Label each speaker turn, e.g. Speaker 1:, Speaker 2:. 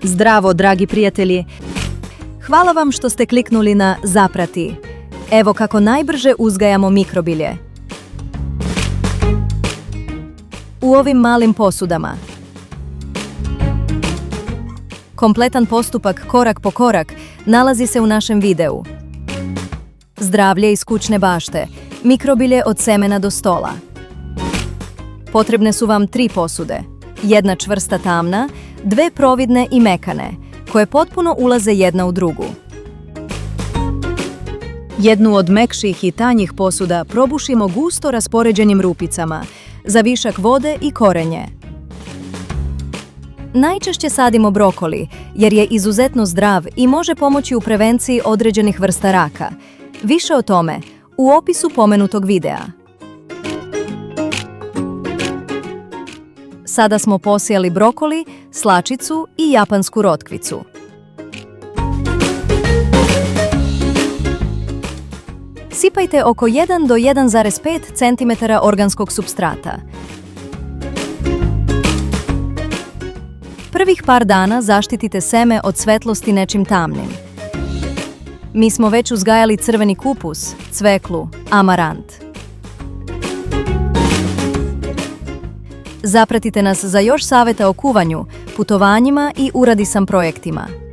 Speaker 1: Zdravo, dragi prijatelji! Hvala vam što ste kliknuli na Zaprati. Evo kako najbrže uzgajamo mikrobilje. U ovim malim posudama. Kompletan postupak korak po korak nalazi se u našem videu. Zdravlje iz kućne bašte, mikrobilje od semena do stola. Potrebne su vam 3 posude, jedna čvrsta tamna, 2 providne i mekane, koje potpuno ulaze jedna u drugu. Jednu od mekših i tanjih posuda probušimo gusto raspoređenim rupicama, za višak vode i korenje. Najčešće sadimo brokoli, jer je izuzetno zdrav i može pomoći u prevenciji određenih vrsta raka. Više o tome u opisu pomenutog videa. Sada smo posijali brokoli, slačicu i japansku rotkvicu. Sipajte oko 1 do 1,5 cm organskog supstrata. Prvih par dana zaštitite seme od svetlosti nečim tamnim. Mi smo već uzgajali crveni kupus, cveklu, amarant. Zapratite nas za još savjeta o kuvanju, putovanjima i uradisam projektima.